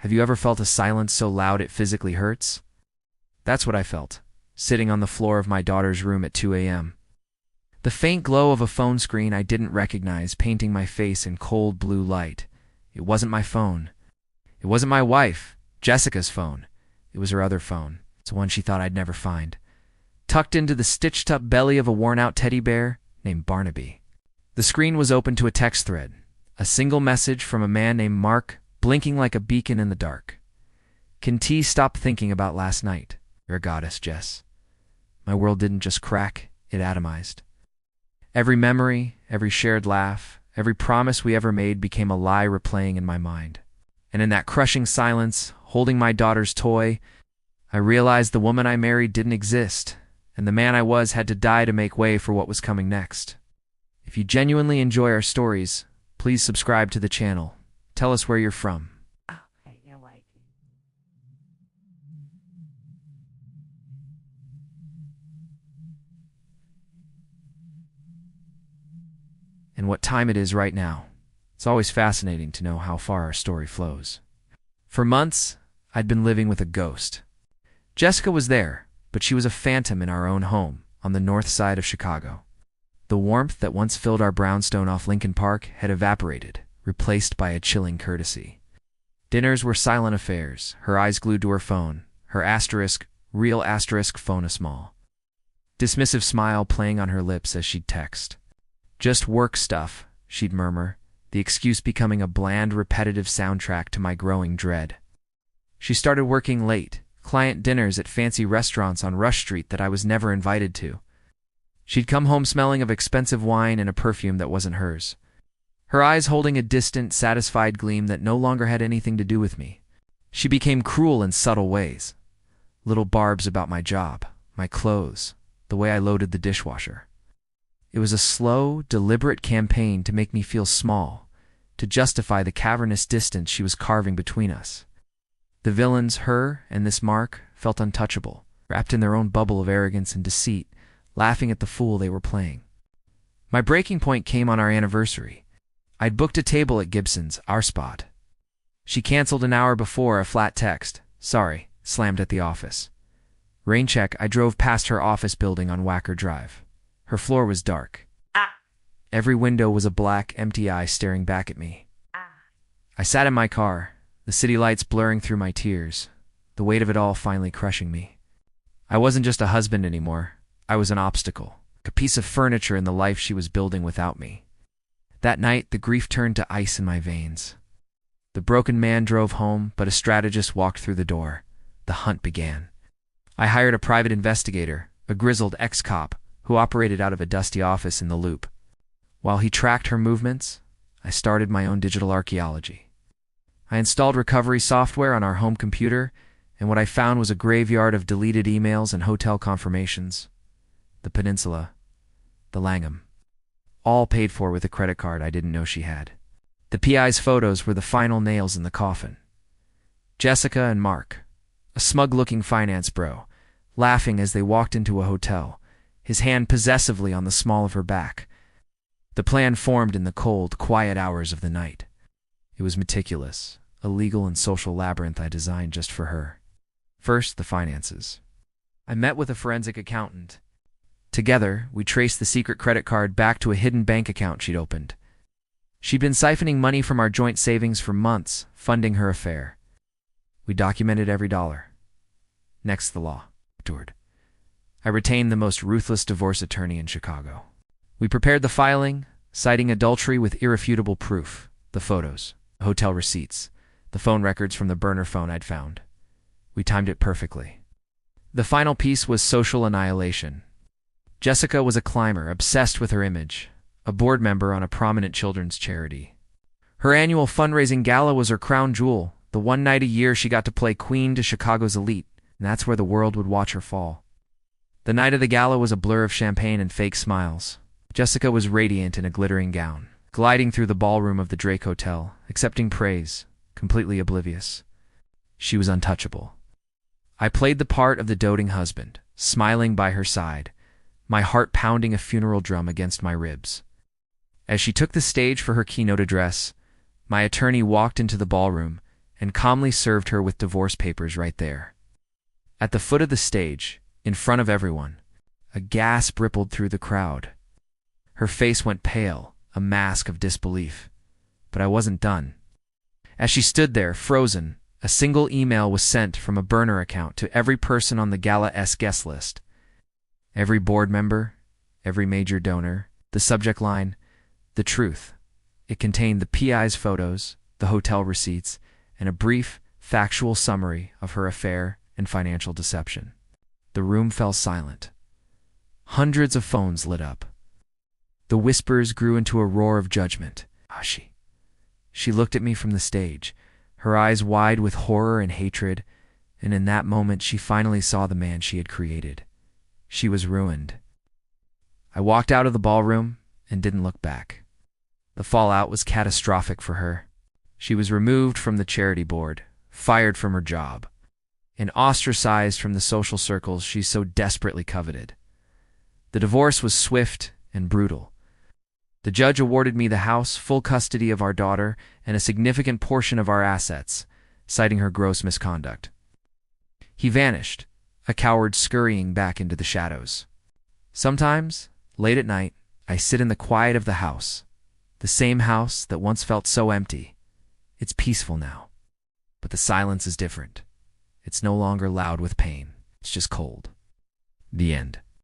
Have you ever felt a silence so loud it physically hurts? That's what I felt, sitting on the floor of my daughter's room at 2 a.m. The faint glow of a phone screen I didn't recognize painting my face in cold blue light. It wasn't my phone. It wasn't my wife, Jessica's phone. It was her other phone. It's one she thought I'd never find. Tucked into the stitched-up belly of a worn-out teddy bear named Barnaby. The screen was open to a text thread, a single message from a man named Mark, blinking like a beacon in the dark. Can T stop thinking about last night? You're a goddess, Jess. My world didn't just crack, it atomized. Every memory, every shared laugh, every promise we ever made became a lie replaying in my mind. And in that crushing silence, holding my daughter's toy, I realized the woman I married didn't exist, and the man I was had to die to make way for what was coming next. If you genuinely enjoy our stories, please subscribe to the channel. Tell us where you're from. Okay, you're like. And what time it is right now. It's always fascinating to know how far our story flows. For months, I'd been living with a ghost. Jessica was there, but she was a phantom in our own home on the north side of Chicago. The warmth that once filled our brownstone off Lincoln Park had evaporated, replaced by a chilling courtesy. Dinners were silent affairs, her eyes glued to her phone, her real asterisk phone a small. Dismissive smile playing on her lips as she'd text. Just work stuff, she'd murmur, the excuse becoming a bland, repetitive soundtrack to my growing dread. She started working late, client dinners at fancy restaurants on Rush Street that I was never invited to. She'd come home smelling of expensive wine and a perfume that wasn't hers. Her eyes holding a distant, satisfied gleam that no longer had anything to do with me. She became cruel in subtle ways. Little barbs about my job, my clothes, the way I loaded the dishwasher. It was a slow, deliberate campaign to make me feel small, to justify the cavernous distance she was carving between us. The villains, her and this Mark, felt untouchable, wrapped in their own bubble of arrogance and deceit, laughing at the fool they were playing. My breaking point came on our anniversary. I'd booked a table at Gibson's, our spot. She canceled an hour before a flat text, "Sorry," slammed at the office. Rain check, I drove past her office building on Wacker Drive. Her floor was dark. Every window was a black, empty eye staring back at me. I sat in my car, the city lights blurring through my tears, the weight of it all finally crushing me. I wasn't just a husband anymore. I was an obstacle, a piece of furniture in the life she was building without me. That night, the grief turned to ice in my veins. The broken man drove home, but a strategist walked through the door. The hunt began. I hired a private investigator, a grizzled ex-cop, who operated out of a dusty office in the Loop. While he tracked her movements, I started my own digital archaeology. I installed recovery software on our home computer, and what I found was a graveyard of deleted emails and hotel confirmations. The Peninsula, the Langham, all paid for with a credit card I didn't know she had. The PI's photos were the final nails in the coffin. Jessica and Mark, a smug-looking finance bro, laughing as they walked into a hotel, his hand possessively on the small of her back. The plan formed in the cold, quiet hours of the night. It was meticulous, a legal and social labyrinth I designed just for her. First, the finances. I met with a forensic accountant. Together, we traced the secret credit card back to a hidden bank account she'd opened. She'd been siphoning money from our joint savings for months, funding her affair. We documented every dollar. Next, the law. I retained the most ruthless divorce attorney in Chicago. We prepared the filing, citing adultery with irrefutable proof, the photos, the hotel receipts, the phone records from the burner phone I'd found. We timed it perfectly. The final piece was social annihilation. Jessica was a climber, obsessed with her image, a board member on a prominent children's charity. Her annual fundraising gala was her crown jewel, the one night a year she got to play queen to Chicago's elite, and that's where the world would watch her fall. The night of the gala was a blur of champagne and fake smiles. Jessica was radiant in a glittering gown, gliding through the ballroom of the Drake Hotel, accepting praise, completely oblivious. She was untouchable. I played the part of the doting husband, smiling by her side, my heart pounding a funeral drum against my ribs. As she took the stage for her keynote address, my attorney walked into the ballroom, and calmly served her with divorce papers right there. At the foot of the stage, in front of everyone, a gasp rippled through the crowd. Her face went pale, a mask of disbelief. But I wasn't done. As she stood there, frozen, a single email was sent from a burner account to every person on the gala's guest list. Every board member, every major donor, the subject line, the truth. It contained the PI's photos, the hotel receipts, and a brief, factual summary of her affair and financial deception. The room fell silent. Hundreds of phones lit up. The whispers grew into a roar of judgment. Hush. She looked at me from the stage, her eyes wide with horror and hatred, and in that moment she finally saw the man she had created. She was ruined. I walked out of the ballroom and didn't look back. The fallout was catastrophic for her. She was removed from the charity board, fired from her job, and ostracized from the social circles she so desperately coveted. The divorce was swift and brutal. The judge awarded me the house, full custody of our daughter, and a significant portion of our assets, citing her gross misconduct. He vanished, a coward scurrying back into the shadows. Sometimes, late at night, I sit in the quiet of the house, the same house that once felt so empty. It's peaceful now, but the silence is different. It's no longer loud with pain. It's just cold. The end.